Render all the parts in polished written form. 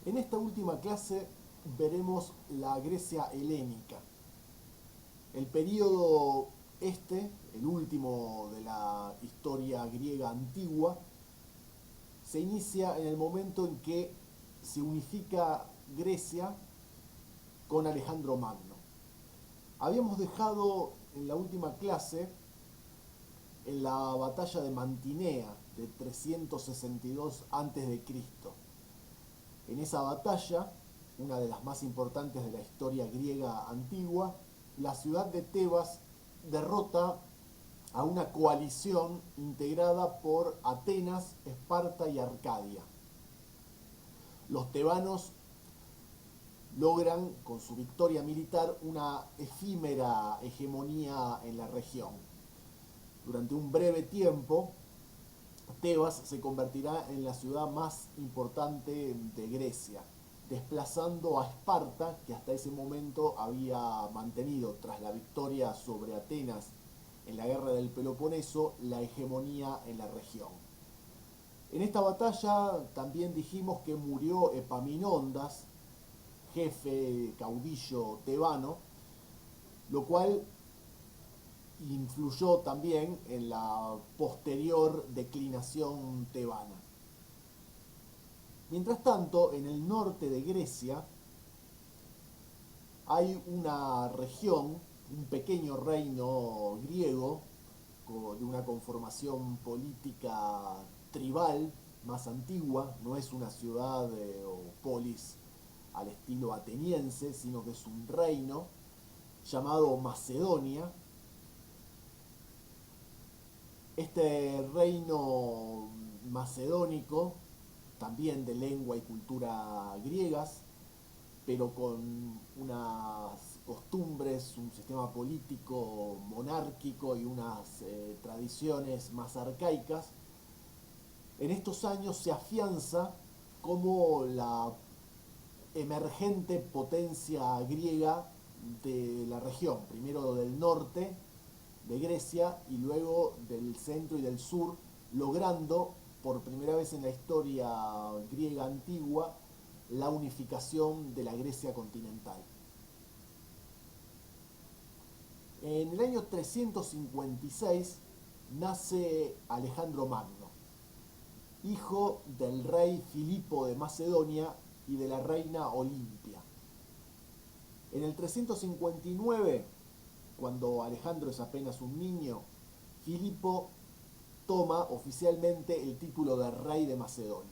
En esta última clase veremos la Grecia helénica. El período el último de la historia griega antigua, se inicia en el momento en que se unifica Grecia con Alejandro Magno. Habíamos dejado en la última clase en la batalla de Mantinea de 362 a.C. En esa batalla, una de las más importantes de la historia griega antigua, la ciudad de Tebas derrota a una coalición integrada por Atenas, Esparta y Arcadia. Los tebanos logran, con su victoria militar, una efímera hegemonía en la región. Durante un breve tiempo, Tebas se convertirá en la ciudad más importante de Grecia, desplazando a Esparta, que hasta ese momento había mantenido, tras la victoria sobre Atenas en la guerra del Peloponeso, la hegemonía en la región. En esta batalla también dijimos que murió Epaminondas, jefe caudillo tebano, lo cual influyó también en la posterior declinación tebana. Mientras tanto, en el norte de Grecia hay una región, un pequeño reino griego de una conformación política tribal más antigua, no es una ciudad o polis al estilo ateniense, sino que es un reino llamado Macedonia. Este reino macedónico, también de lengua y cultura griegas, pero con unas costumbres, un sistema político monárquico y unas tradiciones más arcaicas, en estos años se afianza como la emergente potencia griega de la región, primero del norte de Grecia y luego del centro y del sur, logrando por primera vez en la historia griega antigua la unificación de la Grecia continental. En el año 356 nace Alejandro Magno, hijo del rey Filipo de Macedonia y de la reina Olimpia. En el 359, cuando Alejandro es apenas un niño, Filipo toma oficialmente el título de rey de Macedonia.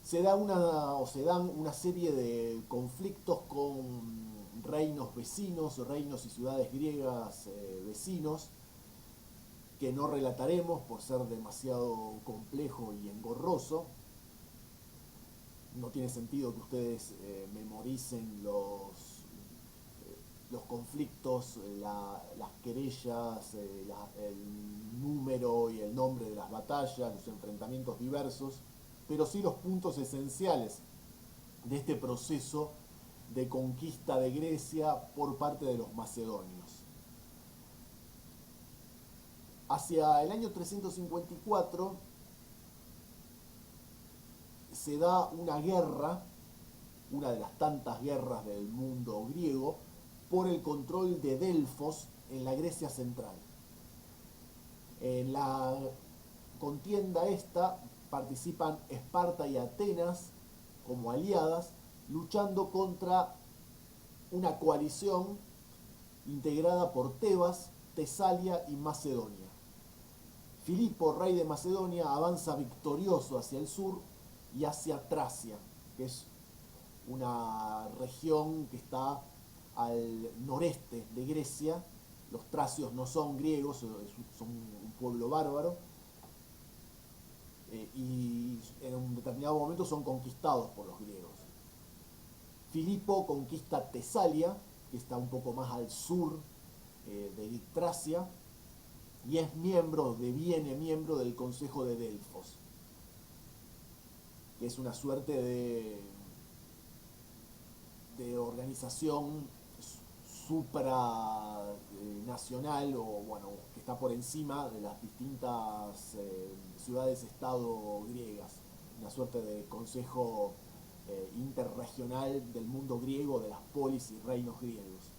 Se dan una serie de conflictos con reinos vecinos, reinos y ciudades griegas vecinos, que no relataremos por ser demasiado complejo y engorroso. No tiene sentido que ustedes memoricen los conflictos, las querellas, el número y el nombre de las batallas, los enfrentamientos diversos, pero sí los puntos esenciales de este proceso de conquista de Grecia por parte de los macedonios. Hacia el año 354 se da una guerra, una de las tantas guerras del mundo griego, por el control de Delfos en la Grecia central. En la contienda esta participan Esparta y Atenas como aliadas, luchando contra una coalición integrada por Tebas, Tesalia y Macedonia. Filipo, rey de Macedonia, avanza victorioso hacia el sur y hacia Tracia, que es una región que está al noreste de Grecia. Los tracios no son griegos, son un pueblo bárbaro, y en un determinado momento son conquistados por los griegos. Filipo conquista Tesalia, que está un poco más al sur de Tracia, y deviene miembro del Consejo de Delfos, que es una suerte de organización supranacional que está por encima de las distintas ciudades-estado griegas. una suerte de consejo interregional del mundo griego, de las polis y reinos griegos.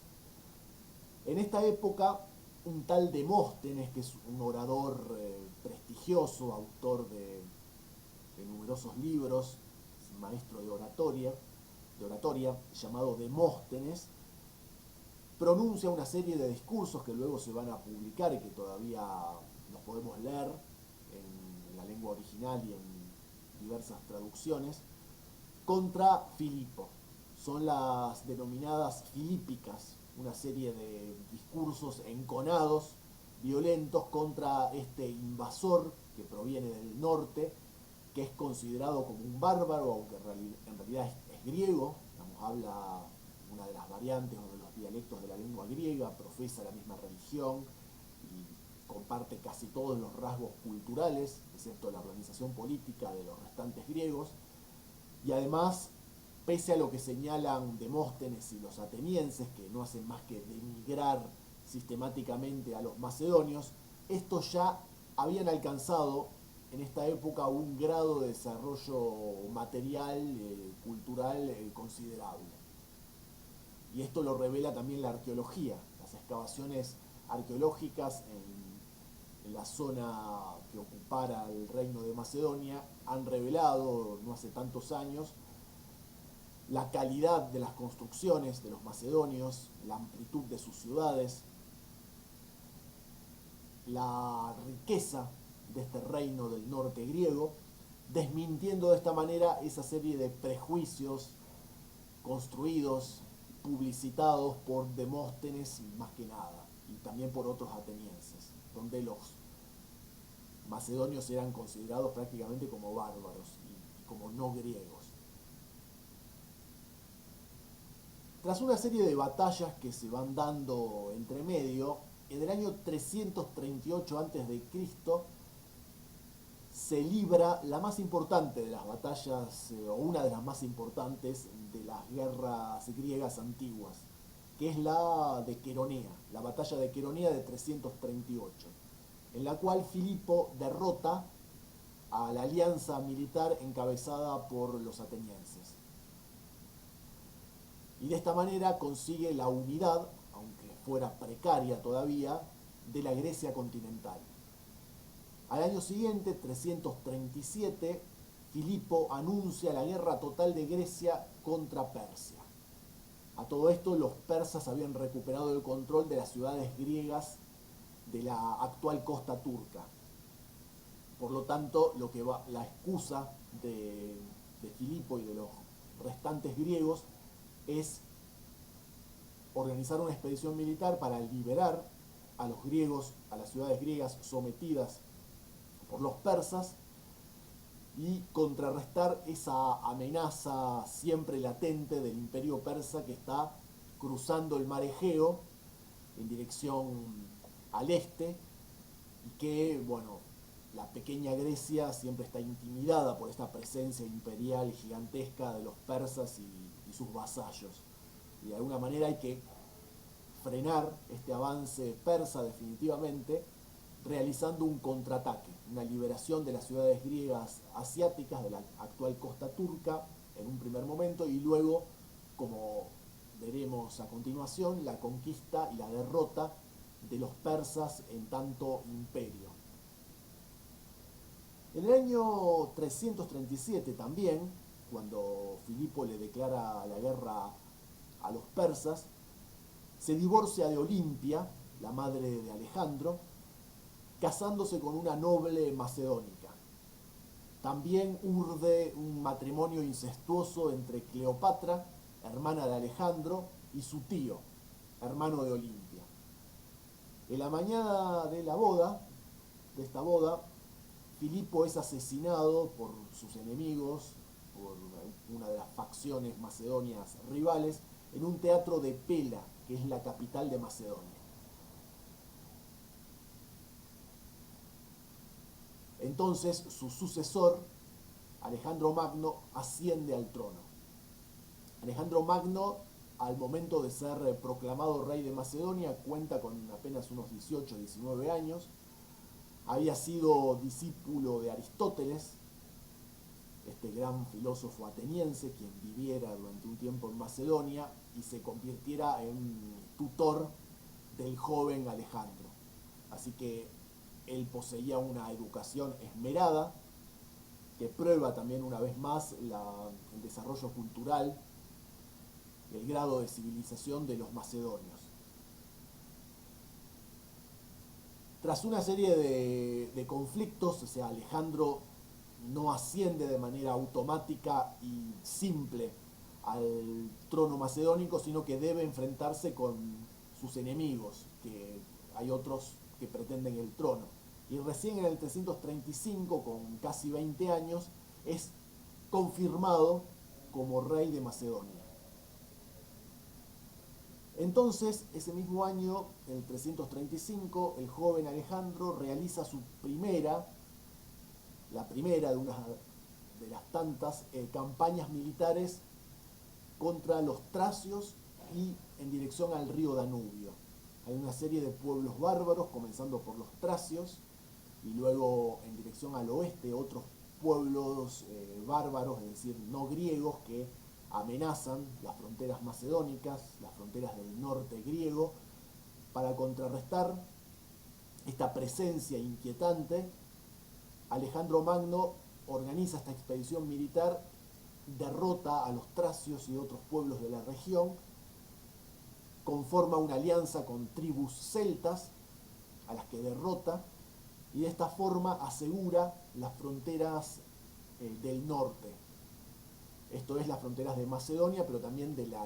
En esta época, un tal Demóstenes, que es un orador prestigioso, autor de numerosos libros, maestro de oratoria, llamado Demóstenes, pronuncia una serie de discursos que luego se van a publicar y que todavía los podemos leer en la lengua original y en diversas traducciones, contra Filipo. Son las denominadas filípicas, una serie de discursos enconados, violentos, contra este invasor que proviene del norte, que es considerado como un bárbaro, aunque en realidad es griego, digamos, habla una de las variantes o de los dialectos de la lengua griega, profesa la misma religión y comparte casi todos los rasgos culturales, excepto la organización política de los restantes griegos, y además, pese a lo que señalan Demóstenes y los atenienses, que no hacen más que denigrar sistemáticamente a los macedonios, estos ya habían alcanzado en esta época un grado de desarrollo material, cultural considerable. Y esto lo revela también la arqueología, las excavaciones arqueológicas en la zona que ocupara el reino de Macedonia han revelado, no hace tantos años, la calidad de las construcciones de los macedonios, la amplitud de sus ciudades, la riqueza de este reino del norte griego, desmintiendo de esta manera esa serie de prejuicios construidos, publicitados por Demóstenes más que nada, y también por otros atenienses, donde los macedonios eran considerados prácticamente como bárbaros y como no griegos. Tras una serie de batallas que se van dando entre medio, en el año 338 a.C. se libra la más importante de las batallas, o una de las más importantes de las guerras griegas antiguas, que es la de Queronea, la batalla de Queronea de 338, en la cual Filipo derrota a la alianza militar encabezada por los atenienses. Y de esta manera consigue la unidad, aunque fuera precaria todavía, de la Grecia continental. Al año siguiente, 337, Filipo anuncia la guerra total de Grecia contra Persia. A todo esto, los persas habían recuperado el control de las ciudades griegas de la actual costa turca. Por lo tanto, la excusa de Filipo y de los restantes griegos es organizar una expedición militar para liberar a los griegos, a las ciudades griegas sometidas por los persas, y contrarrestar esa amenaza siempre latente del imperio persa que está cruzando el mar Egeo en dirección al este, y que, bueno, la pequeña Grecia siempre está intimidada por esta presencia imperial gigantesca de los persas y sus vasallos. Y de alguna manera hay que frenar este avance persa definitivamente, realizando un contraataque, una liberación de las ciudades griegas asiáticas de la actual costa turca en un primer momento, y luego, como veremos a continuación, la conquista y la derrota de los persas en tanto imperio. En el año 337 también, cuando Filipo le declara la guerra a los persas, se divorcia de Olimpia, la madre de Alejandro, casándose con una noble macedónica. También urde un matrimonio incestuoso entre Cleopatra, hermana de Alejandro, y su tío, hermano de Olimpia. En la mañana de esta boda, Filipo es asesinado por sus enemigos, por una de las facciones macedonias rivales, en un teatro de Pela, que es la capital de Macedonia. Entonces su sucesor, Alejandro Magno, asciende al trono. Alejandro Magno, al momento de ser proclamado rey de Macedonia, cuenta con apenas unos 18, 19 años. Había sido discípulo de Aristóteles, este gran filósofo ateniense, quien viviera durante un tiempo en Macedonia y se convirtiera en tutor del joven Alejandro. Así que él poseía una educación esmerada, que prueba también una vez más el desarrollo cultural, el grado de civilización de los macedonios. Tras una serie de conflictos, o sea, Alejandro no asciende de manera automática y simple al trono macedónico, sino que debe enfrentarse con sus enemigos, que hay otros que pretenden el trono. Y recién en el 335, con casi 20 años, es confirmado como rey de Macedonia. Entonces, ese mismo año, en el 335, el joven Alejandro realiza la primera de una de las tantas campañas militares contra los tracios y en dirección al río Danubio. Hay una serie de pueblos bárbaros, comenzando por los tracios, y luego en dirección al oeste otros pueblos bárbaros, es decir, no griegos, que amenazan las fronteras macedónicas, las fronteras del norte griego. Para contrarrestar esta presencia inquietante, Alejandro Magno organiza esta expedición militar, derrota a los tracios y otros pueblos de la región, conforma una alianza con tribus celtas, a las que derrota, y de esta forma asegura las fronteras del norte. Esto es las fronteras de Macedonia, pero también de la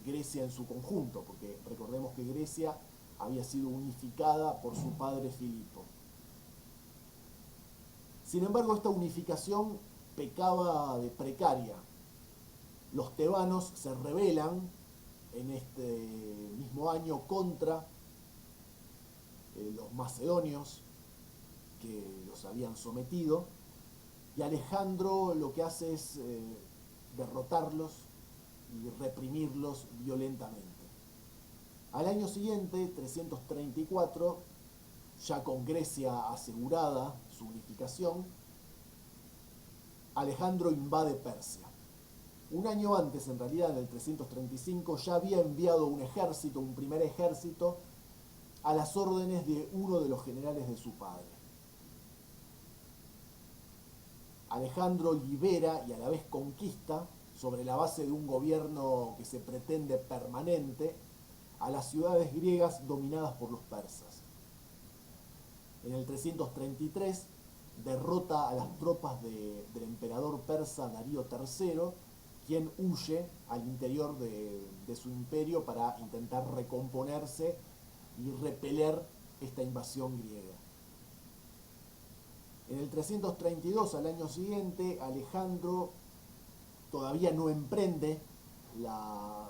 Grecia en su conjunto, porque recordemos que Grecia había sido unificada por su padre Filipo. Sin embargo, esta unificación pecaba de precaria. Los tebanos se rebelan en este mismo año contra los macedonios que los habían sometido, y Alejandro lo que hace es derrotarlos y reprimirlos violentamente. Al año siguiente, 334, ya con Grecia asegurada su unificación, Alejandro invade Persia. Un año antes, en realidad, en el 335, ya había enviado un primer ejército, a las órdenes de uno de los generales de su padre. Alejandro libera y a la vez conquista, sobre la base de un gobierno que se pretende permanente, a las ciudades griegas dominadas por los persas. En el 333 derrota a las tropas del emperador persa Darío III, quien huye al interior de su imperio para intentar recomponerse y repeler esta invasión griega. En el 332, al año siguiente, Alejandro todavía no emprende la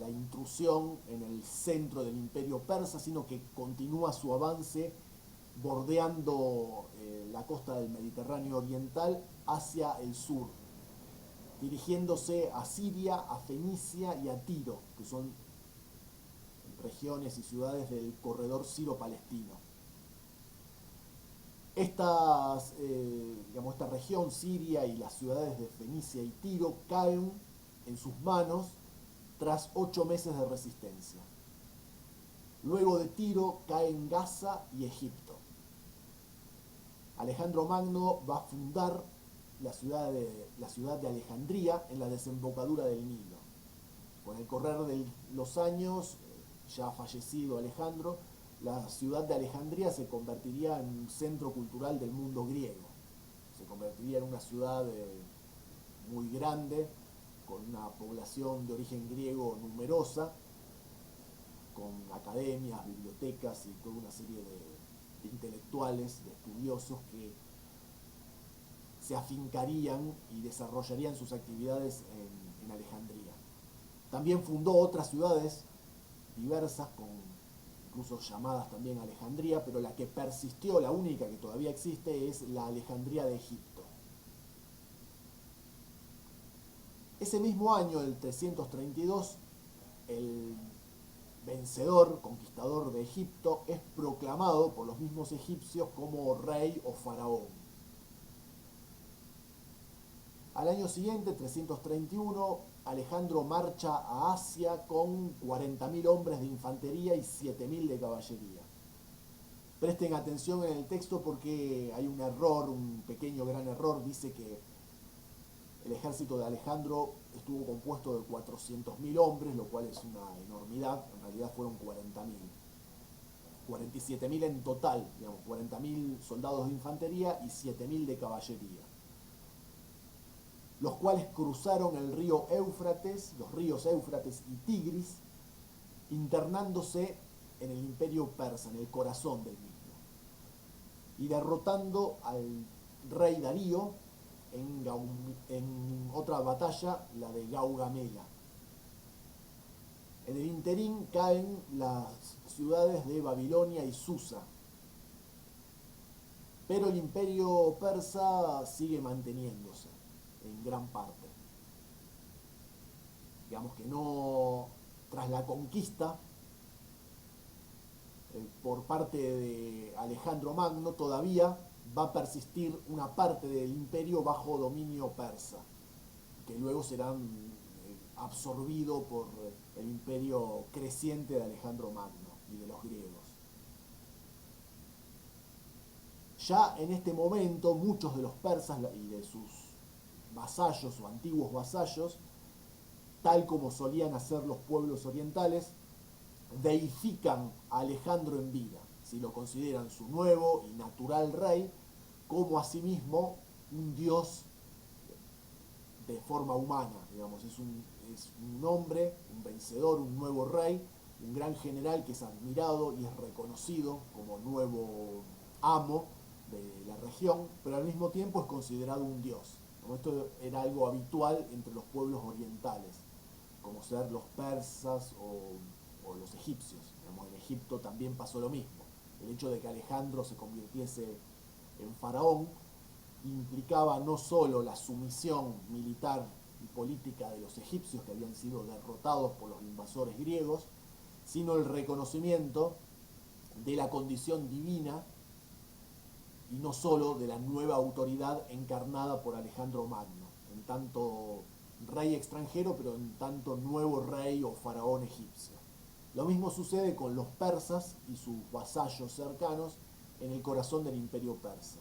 intrusión en el centro del imperio persa, sino que continúa su avance bordeando la costa del Mediterráneo oriental hacia el sur, dirigiéndose a Siria, a Fenicia y a Tiro, que son regiones y ciudades del corredor siro-palestino. Esta región, Siria y las ciudades de Fenicia y Tiro, caen en sus manos tras 8 meses de resistencia. Luego de Tiro caen Gaza y Egipto. Alejandro Magno va a fundar la ciudad de Alejandría en la desembocadura del Nilo. Con el correr de los años, ya fallecido Alejandro, la ciudad de Alejandría se convertiría en un centro cultural del mundo griego. Se convertiría en una ciudad muy grande, con una población de origen griego numerosa, con academias, bibliotecas y toda una serie de intelectuales, de estudiosos que se afincarían y desarrollarían sus actividades en Alejandría. También fundó otras ciudades diversas, incluso llamadas también Alejandría, pero la que persistió, la única que todavía existe, es la Alejandría de Egipto. Ese mismo año, el 332, el vencedor, conquistador de Egipto, es proclamado por los mismos egipcios como rey o faraón. Al año siguiente, 331, Alejandro marcha a Asia con 40.000 hombres de infantería y 7.000 de caballería. Presten atención en el texto porque hay un error, un pequeño gran error. Dice que el ejército de Alejandro estuvo compuesto de 400.000 hombres, lo cual es una enormidad. En realidad fueron 40.000. 47.000 en total, digamos, 40.000 soldados de infantería y 7.000 de caballería, los cuales cruzaron el río Éufrates, los ríos Éufrates y Tigris, internándose en el imperio persa, en el corazón del mismo, y derrotando al rey Darío en otra batalla, la de Gaugamela. En el interín caen las ciudades de Babilonia y Susa, pero el imperio persa sigue manteniéndose en gran parte. Digamos que no, tras la conquista por parte de Alejandro Magno, todavía va a persistir una parte del imperio bajo dominio persa, que luego serán absorbido por el imperio creciente de Alejandro Magno y de los griegos. Ya en este momento muchos de los persas y de sus vasallos o antiguos vasallos, tal como solían hacer los pueblos orientales, deifican a Alejandro en vida, si lo consideran su nuevo y natural rey, como asimismo un dios de forma humana, digamos, es un hombre, un vencedor, un nuevo rey, un gran general que es admirado y es reconocido como nuevo amo de la región, pero al mismo tiempo es considerado un dios. Esto era algo habitual entre los pueblos orientales, como ser los persas o los egipcios. Digamos, en Egipto también pasó lo mismo. El hecho de que Alejandro se convirtiese en faraón implicaba no solo la sumisión militar y política de los egipcios, que habían sido derrotados por los invasores griegos, sino el reconocimiento de la condición divina y no solo de la nueva autoridad encarnada por Alejandro Magno, en tanto rey extranjero, pero en tanto nuevo rey o faraón egipcio. Lo mismo sucede con los persas y sus vasallos cercanos en el corazón del imperio persa.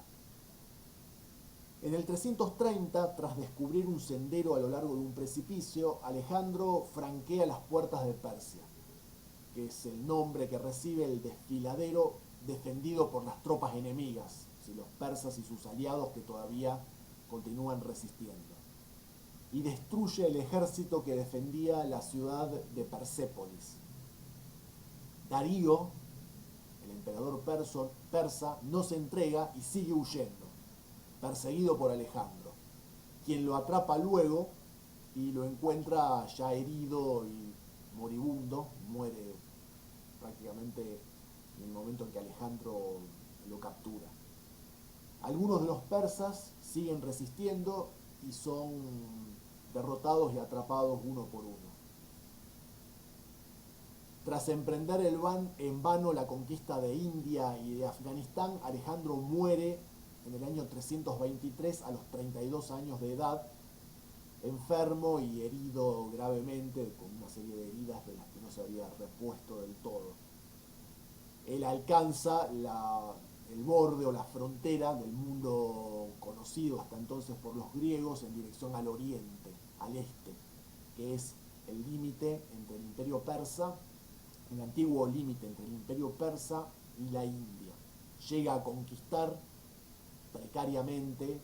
En el 330, tras descubrir un sendero a lo largo de un precipicio, Alejandro franquea las puertas de Persia, que es el nombre que recibe el desfiladero defendido por las tropas enemigas, los persas y sus aliados que todavía continúan resistiendo, y destruye el ejército que defendía la ciudad de Persépolis. Darío, el emperador persa, no se entrega y sigue huyendo, perseguido por Alejandro, quien lo atrapa luego y lo encuentra ya herido y moribundo, muere prácticamente en el momento en que Alejandro lo captura. Algunos de los persas siguen resistiendo y son derrotados y atrapados uno por uno. Tras emprender en vano la conquista de India y de Afganistán, Alejandro muere en el año 323 a los 32 años de edad, enfermo y herido gravemente, con una serie de heridas de las que no se había repuesto del todo. Él alcanza el borde o la frontera del mundo conocido hasta entonces por los griegos en dirección al oriente, al este, que es el límite entre el imperio persa, el antiguo límite entre el imperio persa y la India. Llega a conquistar precariamente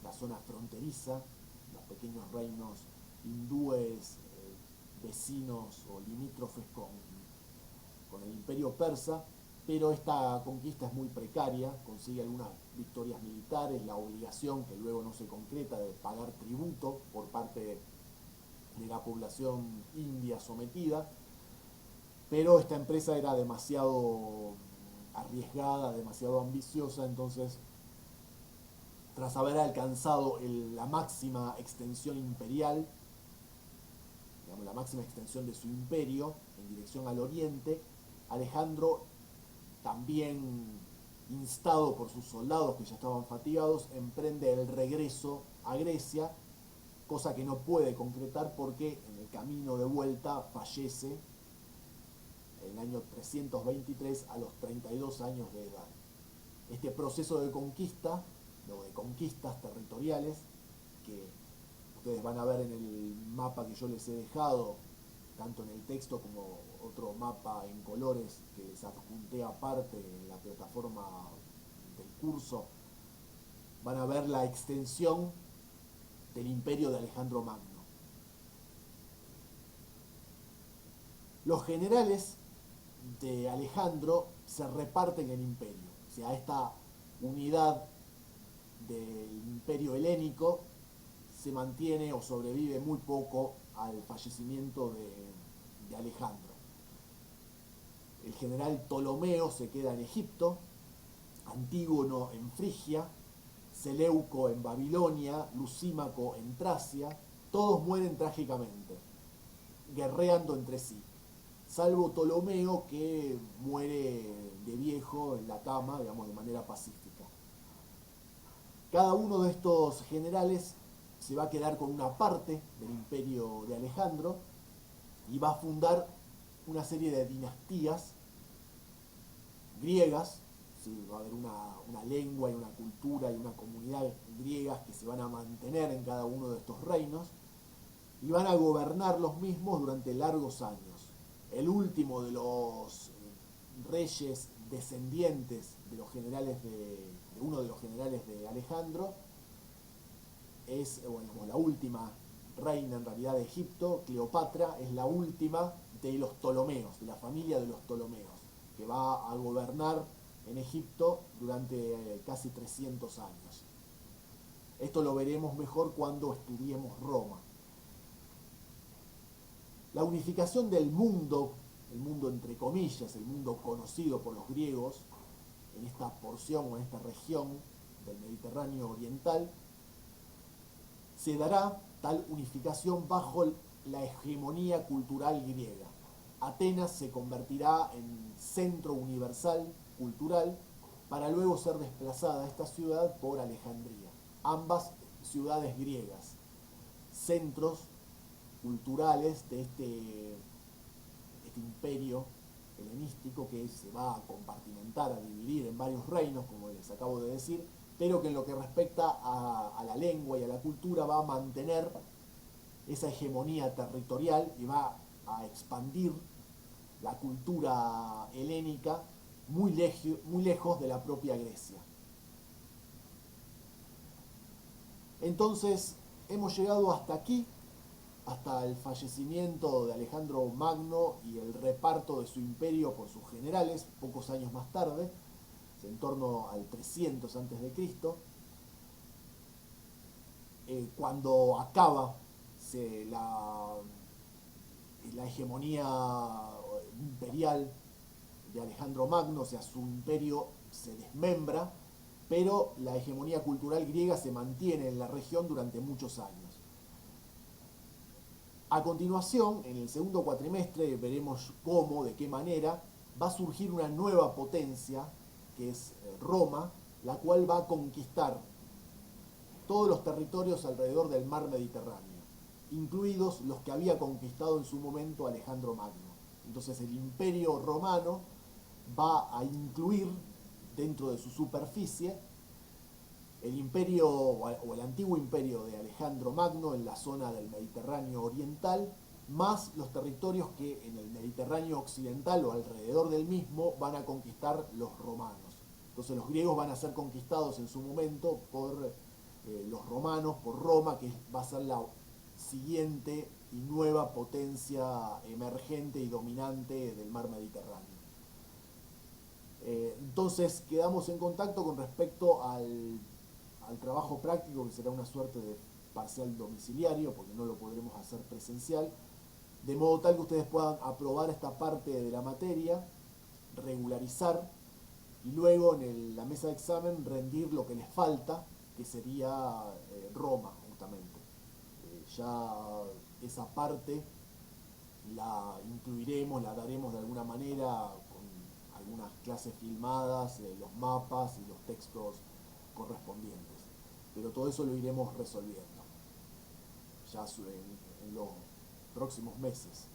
la zona fronteriza, los pequeños reinos hindúes vecinos o limítrofes con el imperio persa, pero esta conquista es muy precaria, consigue algunas victorias militares, la obligación, que luego no se concreta, de pagar tributo por parte de la población india sometida, pero esta empresa era demasiado arriesgada, demasiado ambiciosa, entonces, tras haber alcanzado la máxima extensión imperial, digamos, la máxima extensión de su imperio en dirección al oriente, Alejandro, también instado por sus soldados que ya estaban fatigados, emprende el regreso a Grecia cosa que no puede concretar porque en el camino de vuelta fallece en el año 323 a los 32 años de edad. Este proceso de conquista, o de conquistas territoriales, que ustedes van a ver en el mapa que yo les he dejado, tanto en el texto como otro mapa en colores que les adjunté aparte en la plataforma del curso, van a ver la extensión del imperio de Alejandro Magno. Los generales de Alejandro se reparten el imperio, o sea, esta unidad del imperio helénico se mantiene o sobrevive muy poco al fallecimiento de Alejandro. El general Ptolomeo se queda en Egipto, Antígono en Frigia, Seleuco en Babilonia, Lucímaco en Tracia, todos mueren trágicamente, guerreando entre sí, salvo Ptolomeo, que muere de viejo en la cama, digamos, de manera pacífica. Cada uno de estos generales se va a quedar con una parte del imperio de Alejandro y va a fundar una serie de dinastías griegas. Sí, va a haber una lengua y una cultura y una comunidad griegas que se van a mantener en cada uno de estos reinos y van a gobernar los mismos durante largos años. El último de los reyes descendientes de los generales de uno de los generales de Alejandro es, bueno, la última reina en realidad de Egipto, Cleopatra, es la última de los Ptolomeos, de la familia de los Ptolomeos, que va a gobernar en Egipto durante casi 300 años. Esto lo veremos mejor cuando estudiemos Roma. La unificación del mundo, el mundo entre comillas, el mundo conocido por los griegos, en esta porción o en esta región del Mediterráneo oriental, se dará tal unificación bajo la hegemonía cultural griega. Atenas se convertirá en centro universal cultural para luego ser desplazada esta ciudad por Alejandría. Ambas ciudades griegas, centros culturales de este imperio helenístico que se va a compartimentar, a dividir en varios reinos, como les acabo de decir, pero que en lo que respecta a la lengua y a la cultura va a mantener esa hegemonía territorial y va a expandir la cultura helénica muy lejos de la propia Grecia. Entonces, hemos llegado hasta aquí, hasta el fallecimiento de Alejandro Magno y el reparto de su imperio por sus generales, pocos años más tarde, en torno al 300 a.C., cuando acaba la hegemonía imperial de Alejandro Magno, o sea, su imperio se desmembra, pero la hegemonía cultural griega se mantiene en la región durante muchos años. A continuación, en el segundo cuatrimestre, veremos cómo, de qué manera, va a surgir una nueva potencia, que es Roma, la cual va a conquistar todos los territorios alrededor del mar Mediterráneo, incluidos los que había conquistado en su momento Alejandro Magno. Entonces el imperio romano va a incluir dentro de su superficie el imperio o el antiguo imperio de Alejandro Magno en la zona del Mediterráneo oriental, más los territorios que en el Mediterráneo occidental o alrededor del mismo van a conquistar los romanos. Entonces los griegos van a ser conquistados en su momento por los romanos, por Roma, que va a ser la siguiente y nueva potencia emergente y dominante del mar Mediterráneo. Entonces quedamos en contacto con respecto al trabajo práctico, que será una suerte de parcial domiciliario, porque no lo podremos hacer presencial, de modo tal que ustedes puedan aprobar esta parte de la materia, regularizar y luego en la mesa de examen rendir lo que les falta, que sería Roma, justamente. Ya esa parte la incluiremos, la daremos de alguna manera con algunas clases filmadas, los mapas y los textos correspondientes. Pero todo eso lo iremos resolviendo. ya en los próximos meses.